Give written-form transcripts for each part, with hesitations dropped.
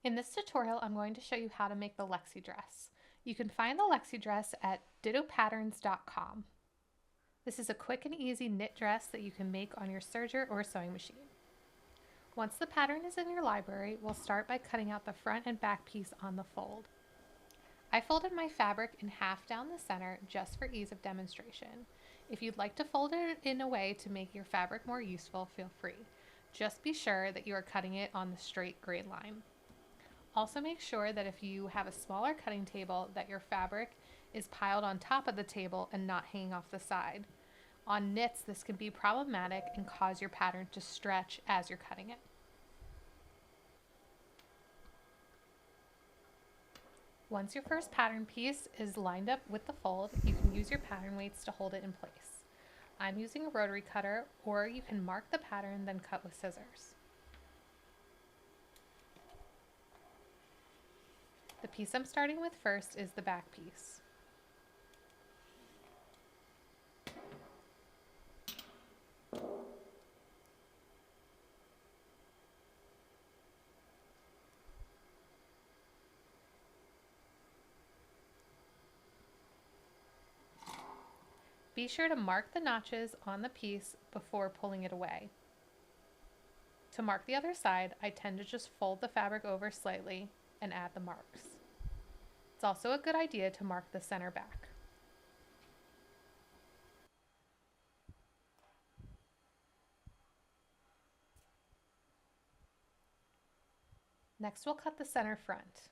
In this tutorial, I'm going to show you how to make the Lexi Dress. You can find the Lexi Dress at dittopatterns.com. This is a quick and easy knit dress that you can make on your serger or sewing machine. Once the pattern is in your library, we'll start by cutting out the front and back piece on the fold. I folded my fabric in half down the center just for ease of demonstration. If you'd like to fold it in a way to make your fabric more useful, feel free. Just be sure that you are cutting it on the straight grain line. Also make sure that if you have a smaller cutting table that your fabric is piled on top of the table and not hanging off the side. On knits, this can be problematic and cause your pattern to stretch as you're cutting it. Once your first pattern piece is lined up with the fold, you can use your pattern weights to hold it in place. I'm using a rotary cutter, or you can mark the pattern then cut with scissors. The piece I'm starting with first is the back piece. Be sure to mark the notches on the piece before pulling it away. To mark the other side, I tend to just fold the fabric over slightly and add the marks. It's also a good idea to mark the center back. Next, we'll cut the center front.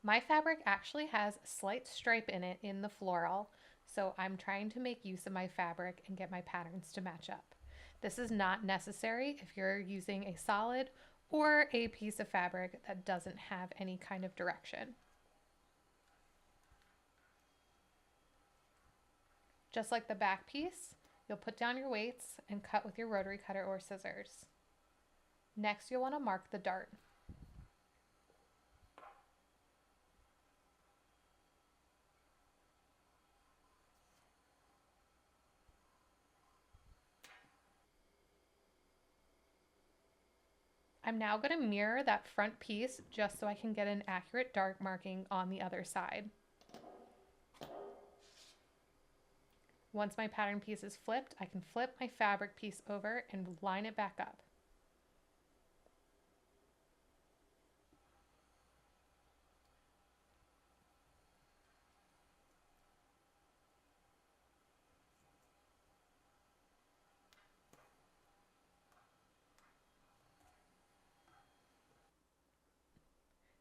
My fabric actually has a slight stripe in it in the floral, so I'm trying to make use of my fabric and get my patterns to match up. This is not necessary if you're using a solid or a piece of fabric that doesn't have any kind of direction. Just like the back piece, you'll put down your weights and cut with your rotary cutter or scissors. Next, you'll want to mark the dart. I'm now going to mirror that front piece just so I can get an accurate dart marking on the other side. Once my pattern piece is flipped, I can flip my fabric piece over and line it back up.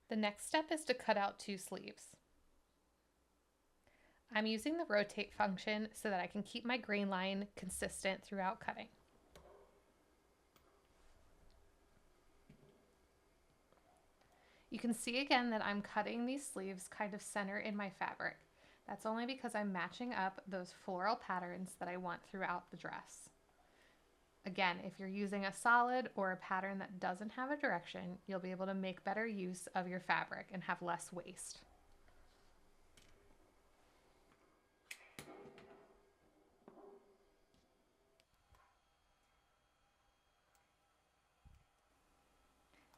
The next step is to cut out 2 sleeves. I'm using the rotate function so that I can keep my grain line consistent throughout cutting. You can see again that I'm cutting these sleeves kind of center in my fabric. That's only because I'm matching up those floral patterns that I want throughout the dress. Again, if you're using a solid or a pattern that doesn't have a direction, you'll be able to make better use of your fabric and have less waste.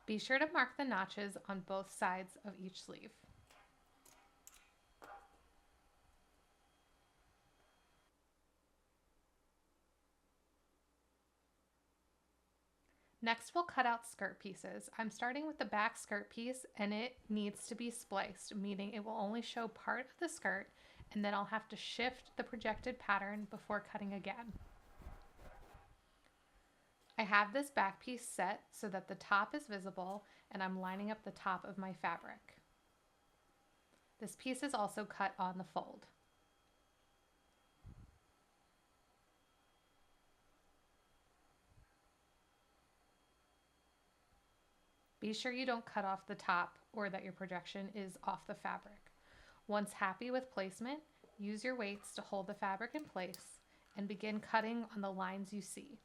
Be sure to mark the notches on both sides of each sleeve. Next, we'll cut out skirt pieces. I'm starting with the back skirt piece and it needs to be spliced, meaning it will only show part of the skirt and then I'll have to shift the projected pattern before cutting again. I have this back piece set so that the top is visible and I'm lining up the top of my fabric. This piece is also cut on the fold. Be sure you don't cut off the top or that your projection is off the fabric. Once happy with placement, use your weights to hold the fabric in place and begin cutting on the lines you see.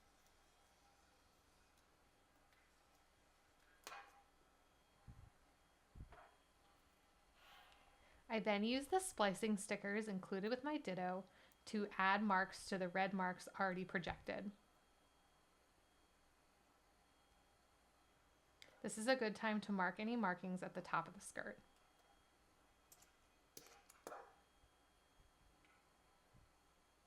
I then use the splicing stickers included with my Ditto to add marks to the red marks already projected. This is a good time to mark any markings at the top of the skirt.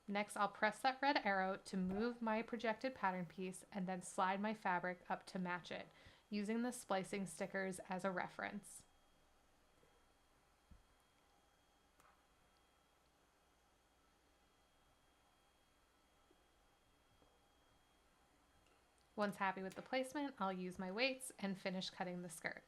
Next, I'll press that red arrow to move my projected pattern piece and then slide my fabric up to match it, using the splicing stickers as a reference. Once happy with the placement, I'll use my weights and finish cutting the skirt.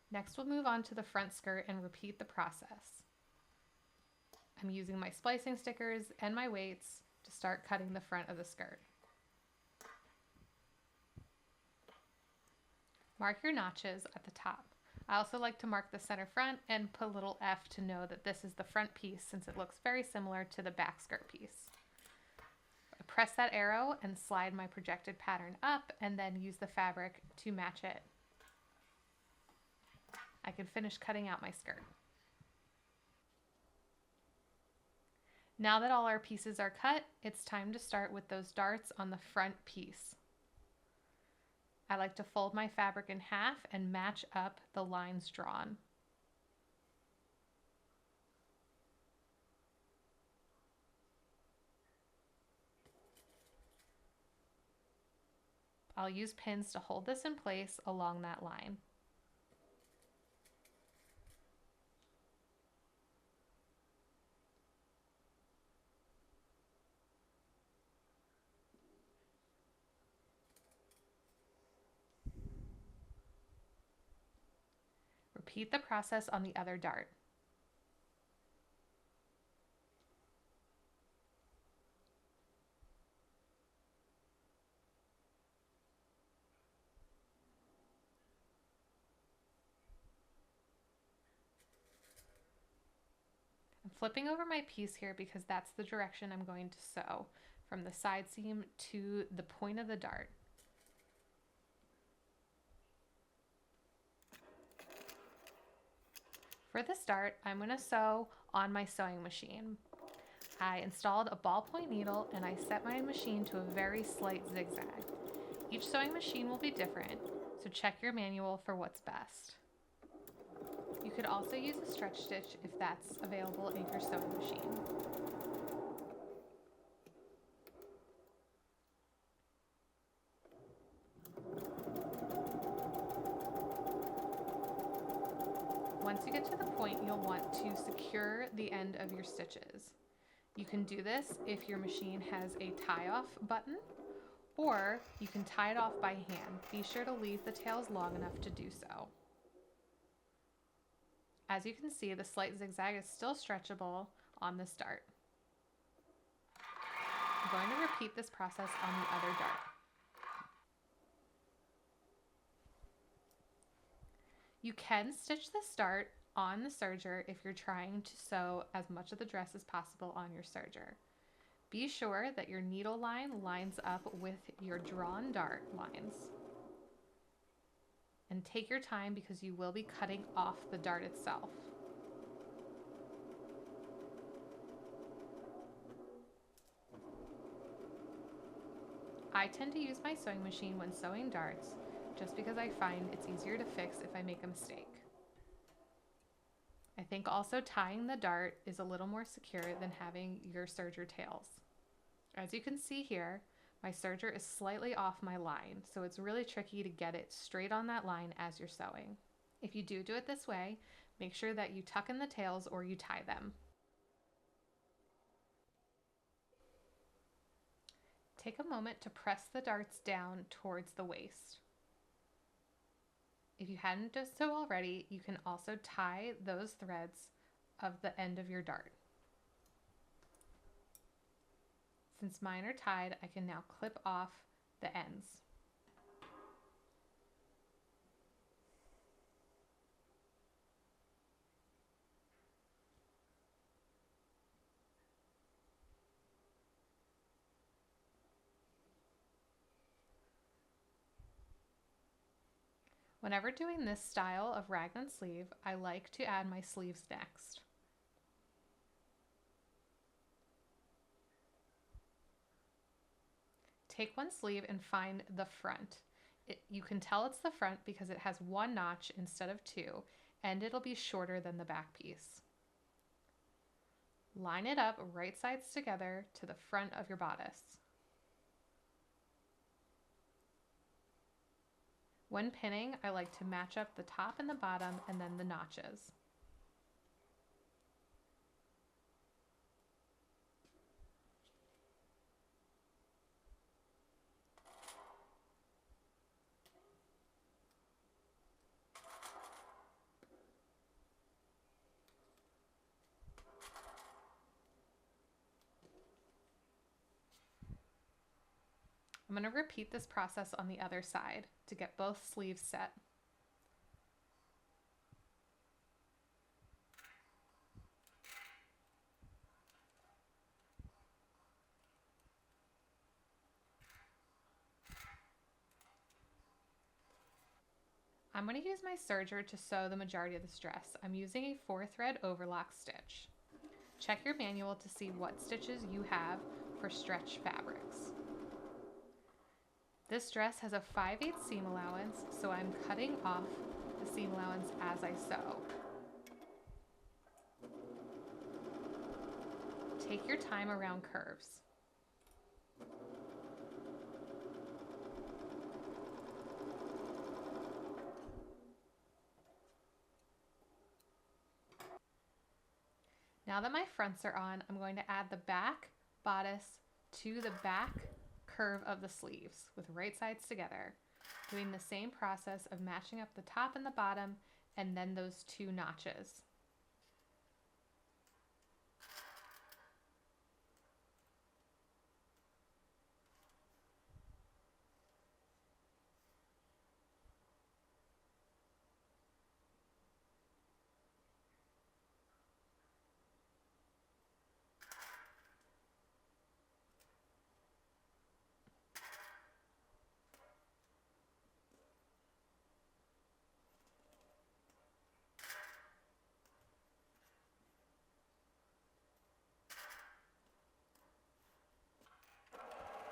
Next, we'll move on to the front skirt and repeat the process. I'm using my splicing stickers and my weights to start cutting the front of the skirt. Mark your notches at the top. I also like to mark the center front and put a little F to know that this is the front piece since it looks very similar to the back skirt piece. I press that arrow and slide my projected pattern up and then use the fabric to match it. I can finish cutting out my skirt. Now that all our pieces are cut, it's time to start with those darts on the front piece. I like to fold my fabric in half and match up the lines drawn. I'll use pins to hold this in place along that line. Repeat the process on the other dart. I'm flipping over my piece here because that's the direction I'm going to sew, from the side seam to the point of the dart. For this dart, I'm going to sew on my sewing machine. I installed a ballpoint needle and I set my machine to a very slight zigzag. Each sewing machine will be different, so check your manual for what's best. You could also use a stretch stitch if that's available in your sewing machine. Once you get to the point, you'll want to secure the end of your stitches. You can do this if your machine has a tie-off button, or you can tie it off by hand. Be sure to leave the tails long enough to do so. As you can see, the slight zigzag is still stretchable on this dart. I'm going to repeat this process on the other dart. You can stitch this dart on the serger if you're trying to sew as much of the dress as possible on your serger. Be sure that your needle line lines up with your drawn dart lines. And take your time because you will be cutting off the dart itself. I tend to use my sewing machine when sewing darts just because I find it's easier to fix if I make a mistake. I think also tying the dart is a little more secure than having your serger tails. As you can see here, my serger is slightly off my line, so it's really tricky to get it straight on that line as you're sewing. If you do it this way, make sure that you tuck in the tails or you tie them. Take a moment to press the darts down towards the waist. If you hadn't done so already, you can also tie those threads of the end of your dart. Since mine are tied, I can now clip off the ends. Whenever doing this style of raglan sleeve, I like to add my sleeves next. Take one sleeve and find the front. You can tell it's the front because it has one notch instead of two, and it'll be shorter than the back piece. Line it up right sides together to the front of your bodice. When pinning, I like to match up the top and the bottom and then the notches. I'm going to repeat this process on the other side to get both sleeves set. I'm going to use my serger to sew the majority of this dress. I'm using a 4-thread overlock stitch. Check your manual to see what stitches you have for stretch fabrics. This dress has a 5/8 seam allowance, so I'm cutting off the seam allowance as I sew. Take your time around curves. Now that my fronts are on, I'm going to add the back bodice to the back curve of the sleeves with right sides together, doing the same process of matching up the top and the bottom and then those two notches.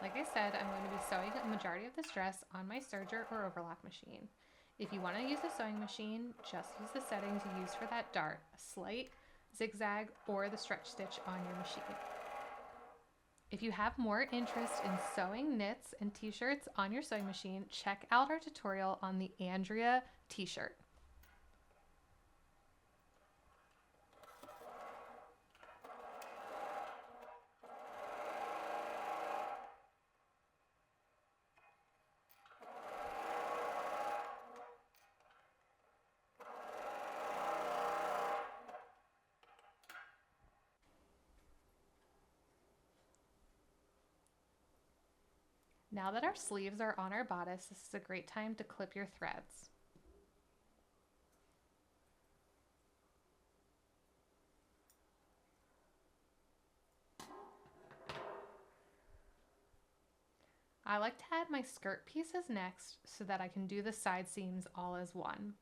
Like I said, I'm going to be sewing the majority of this dress on my serger or overlock machine. If you want to use a sewing machine, just use the settings you use for that dart, a slight zigzag or the stretch stitch on your machine. If you have more interest in sewing knits and t-shirts on your sewing machine, check out our tutorial on the Andrea t-shirt. Now that our sleeves are on our bodice, this is a great time to clip your threads. I like to add my skirt pieces next so that I can do the side seams all as one.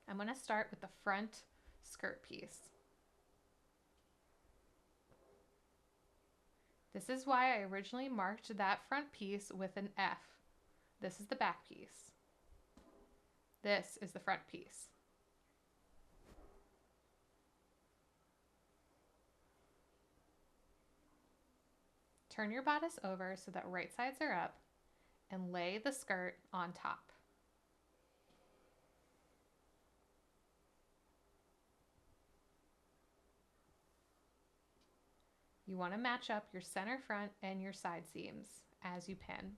I'm going to start with the front skirt piece. This is why I originally marked that front piece with an F. This is the back piece. This is the front piece. Turn your bodice over so that right sides are up and lay the skirt on top. You want to match up your center front and your side seams as you pin.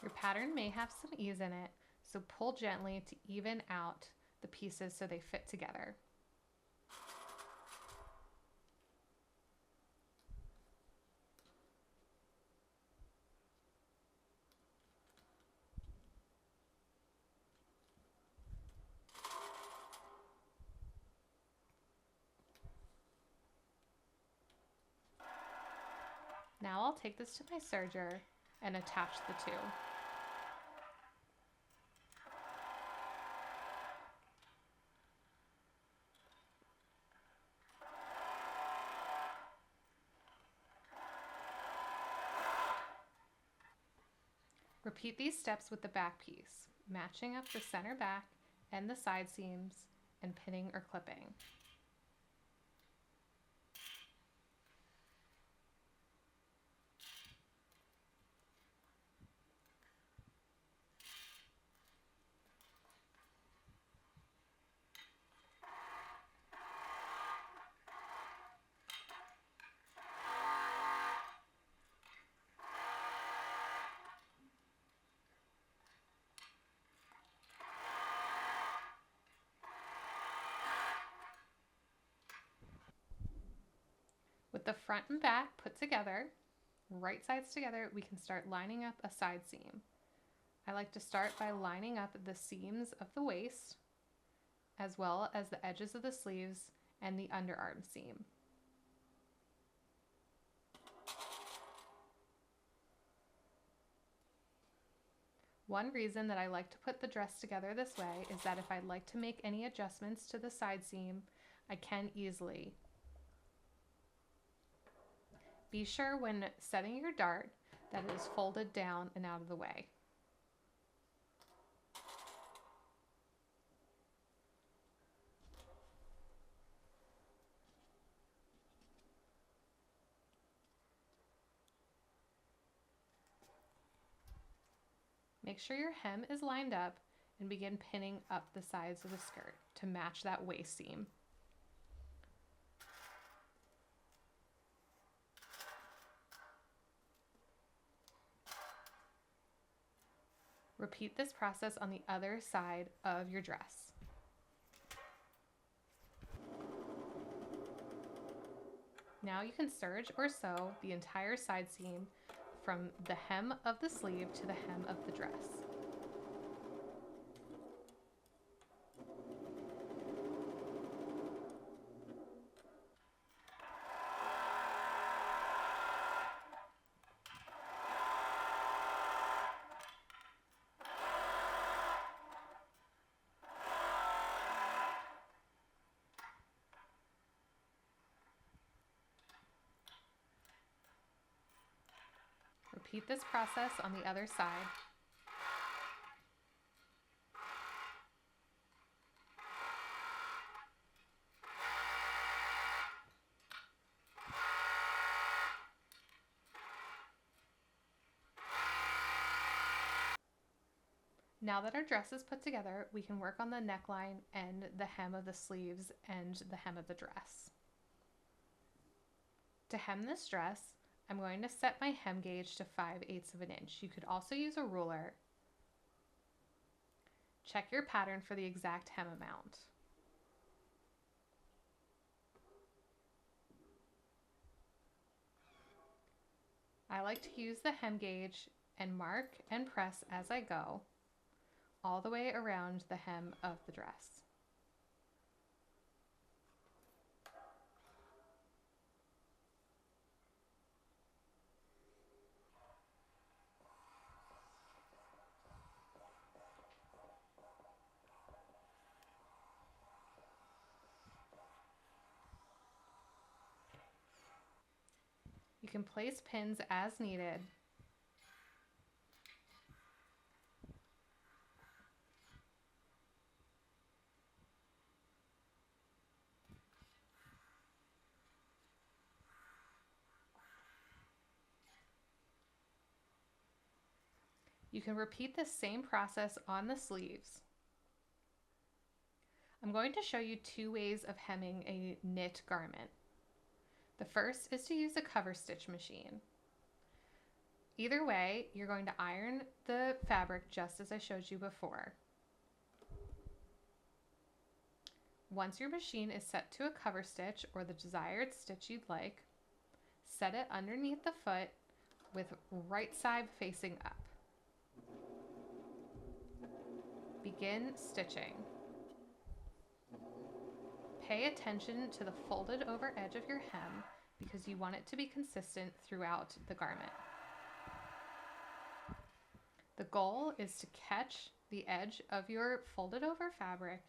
Your pattern may have some ease in it, so pull gently to even out the pieces so they fit together. Now I'll take this to my serger and attach the two. Repeat these steps with the back piece, matching up the center back and the side seams and pinning or clipping. With the front and back put together, right sides together, we can start lining up a side seam. I like to start by lining up the seams of the waist, as well as the edges of the sleeves and the underarm seam. One reason that I like to put the dress together this way is that if I'd like to make any adjustments to the side seam, I can easily. Be sure when setting your dart that it is folded down and out of the way. Make sure your hem is lined up and begin pinning up the sides of the skirt to match that waist seam. Repeat this process on the other side of your dress. Now you can serge or sew the entire side seam from the hem of the sleeve to the hem of the dress. Repeat this process on the other side. Now that our dress is put together, we can work on the neckline and the hem of the sleeves and the hem of the dress. To hem this dress, I'm going to set my hem gauge to 5/8 of an inch. You could also use a ruler. Check your pattern for the exact hem amount. I like to use the hem gauge and mark and press as I go, all the way around the hem of the dress. You can place pins as needed. You can repeat the same process on the sleeves. I'm going to show you two ways of hemming a knit garment. The first is to use a cover stitch machine. Either way, you're going to iron the fabric just as I showed you before. Once your machine is set to a cover stitch or the desired stitch you'd like, set it underneath the foot with right side facing up. Begin stitching. Pay attention to the folded over edge of your hem because you want it to be consistent throughout the garment. The goal is to catch the edge of your folded over fabric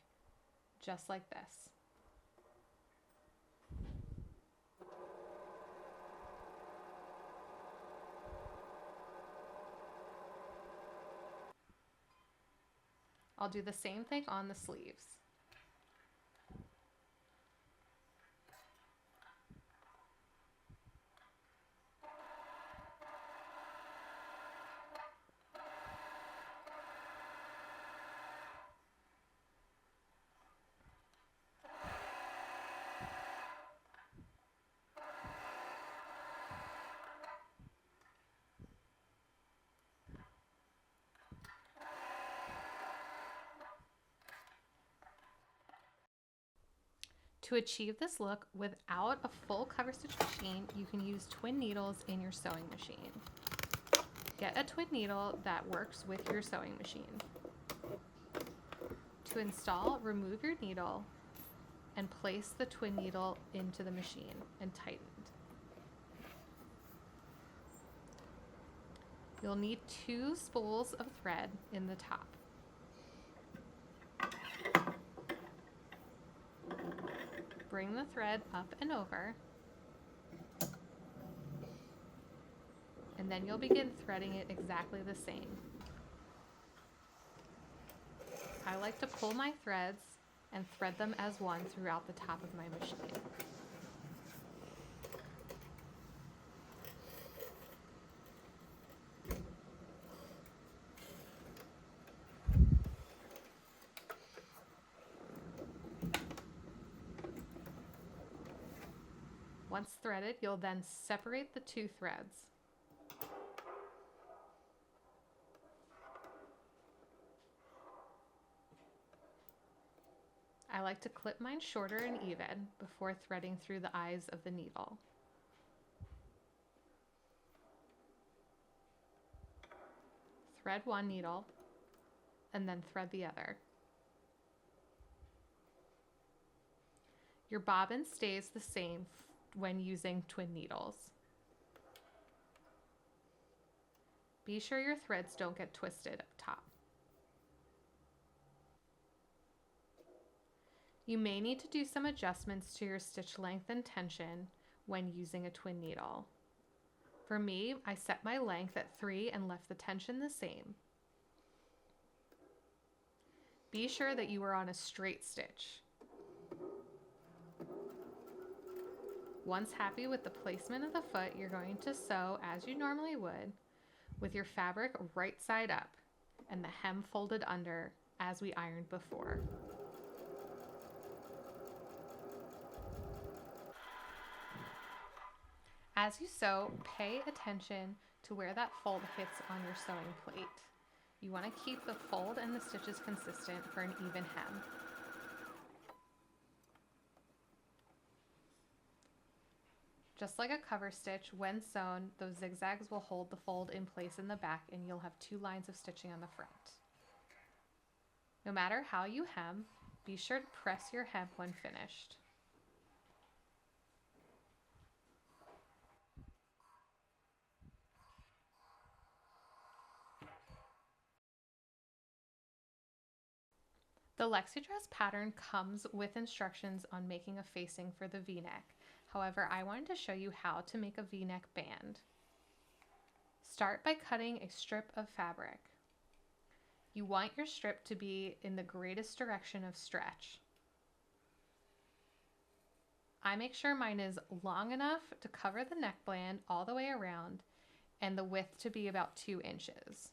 just like this. I'll do the same thing on the sleeves. To achieve this look without a full cover stitch machine, you can use twin needles in your sewing machine. Get a twin needle that works with your sewing machine. To install, remove your needle and place the twin needle into the machine and tighten. You'll need 2 spools of thread in the top. Bring the thread up and over, and then you'll begin threading it exactly the same. I like to pull my threads and thread them as one throughout the top of my machine. Once threaded, you'll then separate the 2 threads. I like to clip mine shorter and even before threading through the eyes of the needle. Thread one needle and then thread the other. Your bobbin stays the same when using twin needles. Be sure your threads don't get twisted up top. You may need to do some adjustments to your stitch length and tension when using a twin needle. For me, I set my length at 3 and left the tension the same. Be sure that you are on a straight stitch. Once happy with the placement of the foot, you're going to sew as you normally would, with your fabric right side up and the hem folded under as we ironed before. As you sew, pay attention to where that fold hits on your sewing plate. You want to keep the fold and the stitches consistent for an even hem. Just like a cover stitch, when sewn, those zigzags will hold the fold in place in the back and you'll have 2 lines of stitching on the front. No matter how you hem, be sure to press your hem when finished. The Lexi Dress pattern comes with instructions on making a facing for the V-neck. However, I wanted to show you how to make a V-neck band. Start by cutting a strip of fabric. You want your strip to be in the greatest direction of stretch. I make sure mine is long enough to cover the neckband all the way around and the width to be about 2 inches.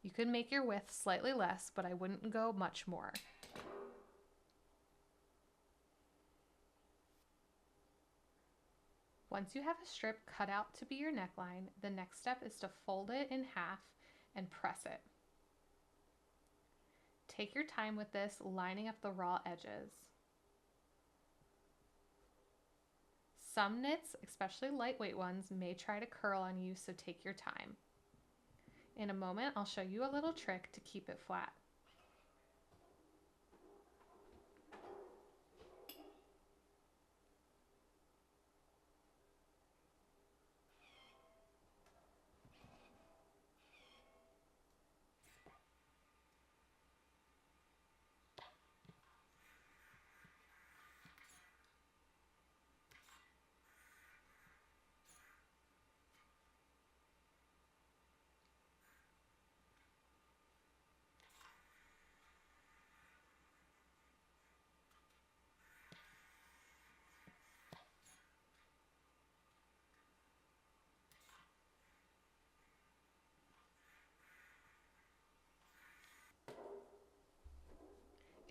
You could make your width slightly less, but I wouldn't go much more. Once you have a strip cut out to be your neckline, the next step is to fold it in half and press it. Take your time with this, lining up the raw edges. Some knits, especially lightweight ones, may try to curl on you, so take your time. In a moment, I'll show you a little trick to keep it flat.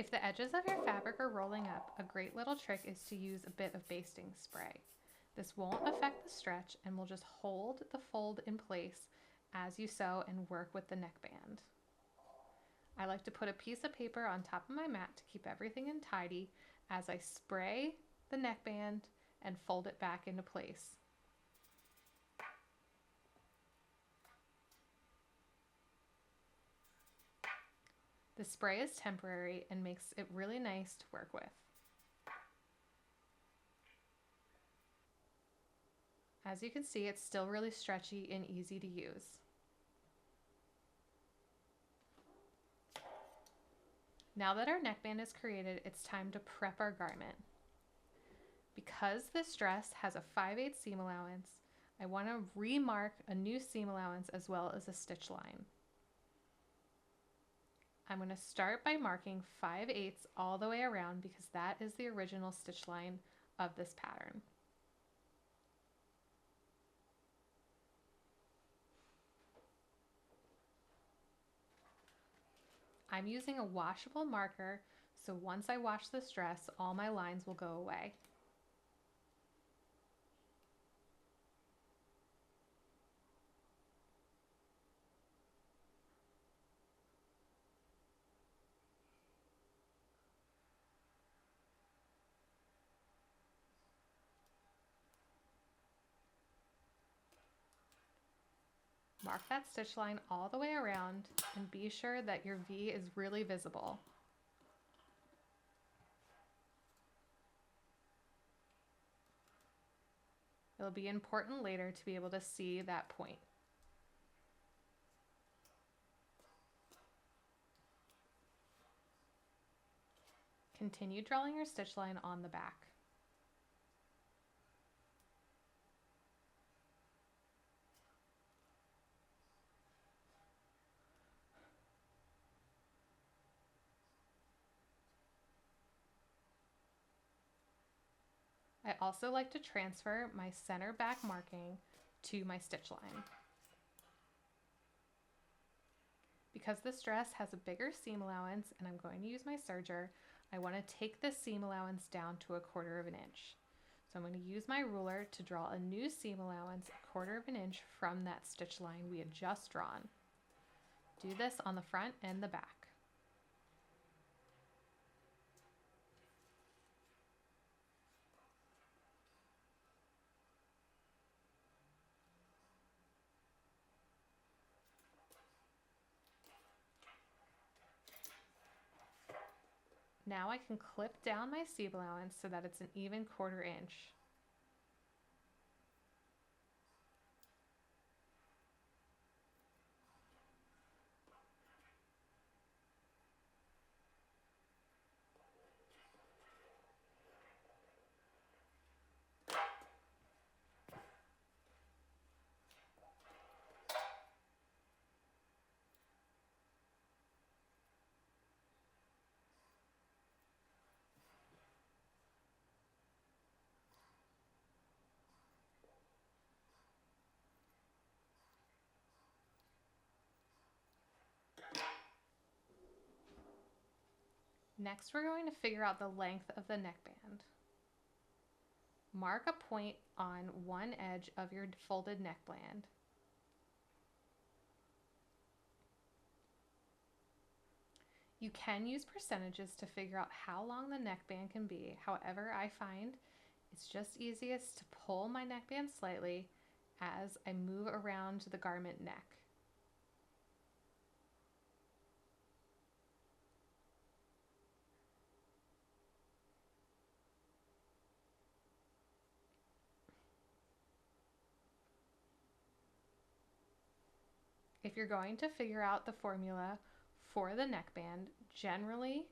If the edges of your fabric are rolling up, a great little trick is to use a bit of basting spray. This won't affect the stretch and will just hold the fold in place as you sew and work with the neckband. I like to put a piece of paper on top of my mat to keep everything in tidy as I spray the neckband and fold it back into place. The spray is temporary and makes it really nice to work with. As you can see, it's still really stretchy and easy to use. Now that our neckband is created, it's time to prep our garment. Because this dress has a 5/8 seam allowance, I want to remark a new seam allowance as well as a stitch line. I'm going to start by marking 5/8 all the way around because that is the original stitch line of this pattern. I'm using a washable marker, so once I wash this dress, all my lines will go away. Mark that stitch line all the way around and be sure that your V is really visible. It'll be important later to be able to see that point. Continue drawing your stitch line on the back. I also like to transfer my center back marking to my stitch line. Because this dress has a bigger seam allowance and I'm going to use my serger, I want to take this seam allowance down to 1/4 inch. So I'm going to use my ruler to draw a new seam allowance 1/4 inch from that stitch line we had just drawn. Do this on the front and the back. Now I can clip down my seam allowance so that it's an even 1/4 inch. Next, we're going to figure out the length of the neckband. Mark a point on one edge of your folded neckband. You can use percentages to figure out how long the neckband can be. However, I find it's just easiest to pull my neckband slightly as I move around the garment neck. If you're going to figure out the formula for the neckband, generally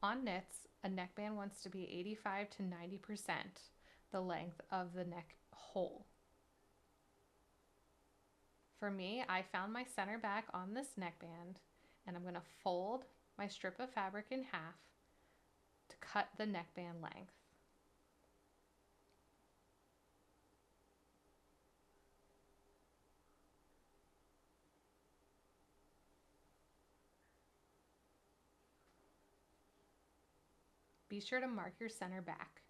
on knits, a neckband wants to be 85 to 90% the length of the neck hole. For me, I found my center back on this neckband and I'm going to fold my strip of fabric in half to cut the neckband length. Be sure to mark your center back.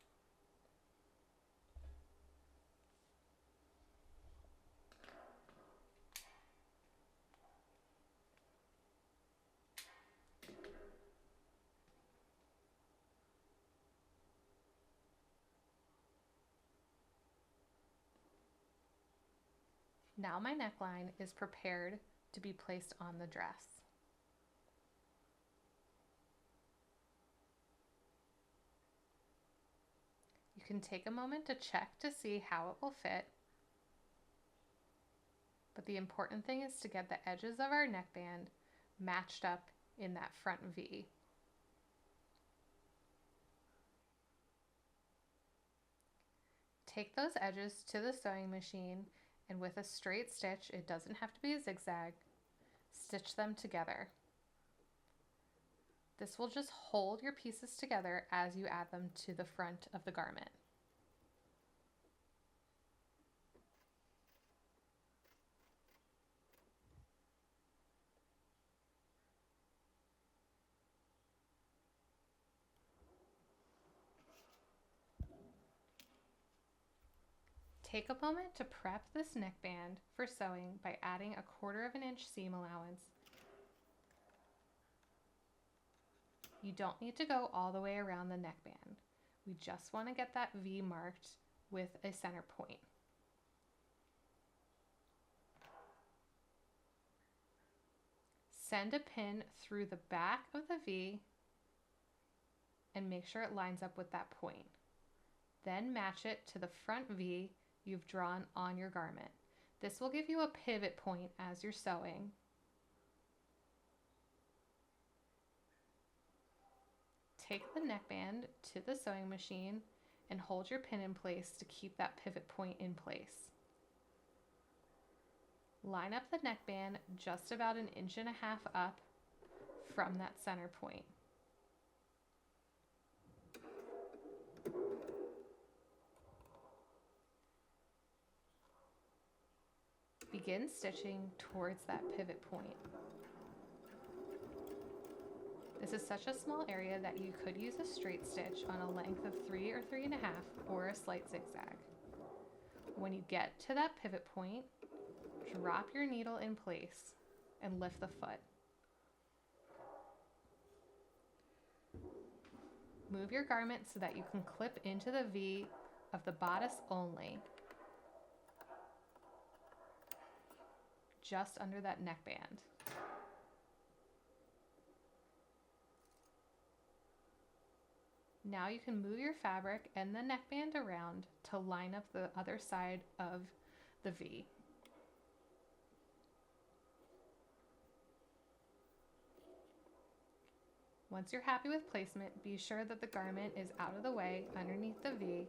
Now my neckline is prepared to be placed on the dress. You can take a moment to check to see how it will fit, but the important thing is to get the edges of our neckband matched up in that front V. Take those edges to the sewing machine and with a straight stitch, it doesn't have to be a zigzag, stitch them together. This will just hold your pieces together as you add them to the front of the garment. Take a moment to prep this neckband for sewing by adding 1/4 inch seam allowance. You don't need to go all the way around the neckband. We just want to get that V marked with a center point. Send a pin through the back of the V and make sure it lines up with that point. Then match it to the front V you've drawn on your garment. This will give you a pivot point as you're sewing. Take the neckband to the sewing machine and hold your pin in place to keep that pivot point in place. Line up the neckband just about 1.5 inches up from that center point. Begin stitching towards that pivot point. This is such a small area that you could use a straight stitch on a length of 3 or 3.5 or a slight zigzag. When you get to that pivot point, drop your needle in place and lift the foot. Move your garment so that you can clip into the V of the bodice only, just under that neckband. Now you can move your fabric and the neckband around to line up the other side of the V. Once you're happy with placement, be sure that the garment is out of the way underneath the V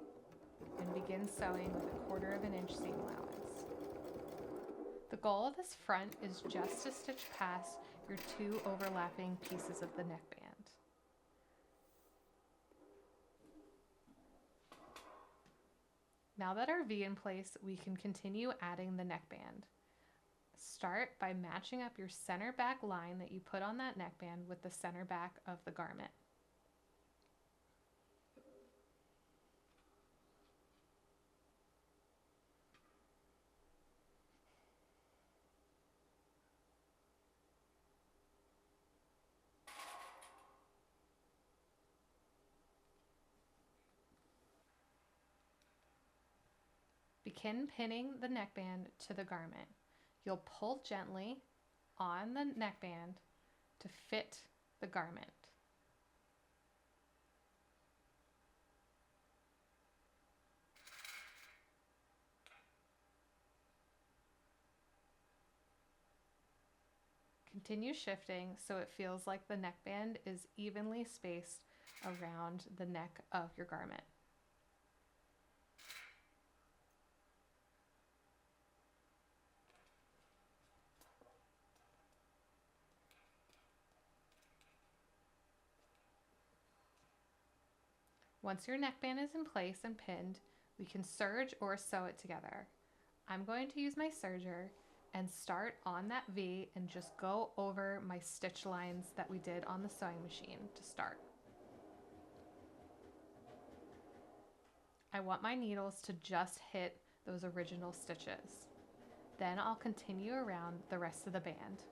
and begin sewing with 1/4 inch seam allowance. The goal of this front is just to stitch past your 2 overlapping pieces of the neckband. Now that our V in place, we can continue adding the neckband. Start by matching up your center back line that you put on that neckband with the center back of the garment. Begin pinning the neckband to the garment. You'll pull gently on the neckband to fit the garment. Continue shifting so it feels like the neckband is evenly spaced around the neck of your garment. Once your neckband is in place and pinned, we can serge or sew it together. I'm going to use my serger and start on that V and just go over my stitch lines that we did on the sewing machine to start. I want my needles to just hit those original stitches. Then I'll continue around the rest of the band.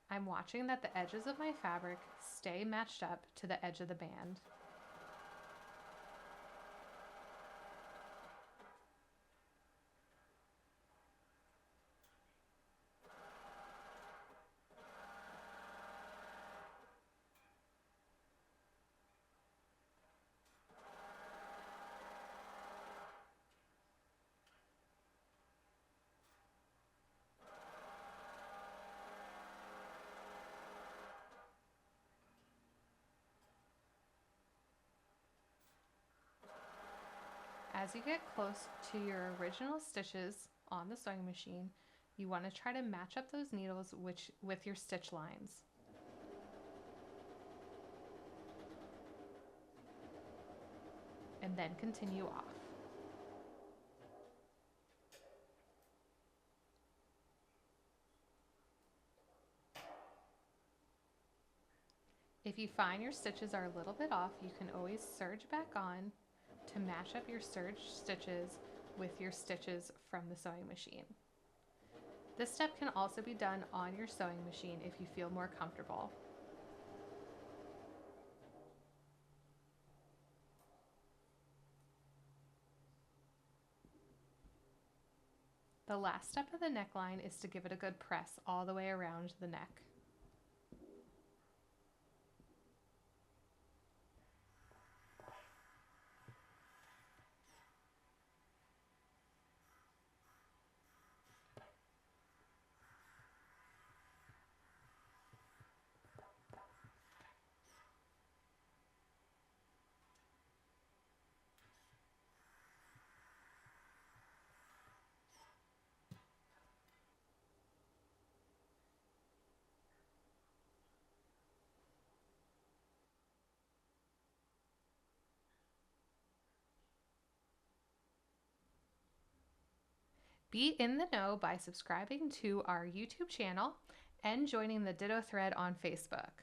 I'm watching that the edges of my fabric stay matched up to the edge of the band. As you get close to your original stitches on the sewing machine, you want to try to match up those needles with your stitch lines. And then continue off. If you find your stitches are a little bit off, you can always serge back on to match up your serge stitches with your stitches from the sewing machine. This step can also be done on your sewing machine if you feel more comfortable. The last step of the neckline is to give it a good press all the way around the neck. Be in the know by subscribing to our YouTube channel and joining the Ditto thread on Facebook.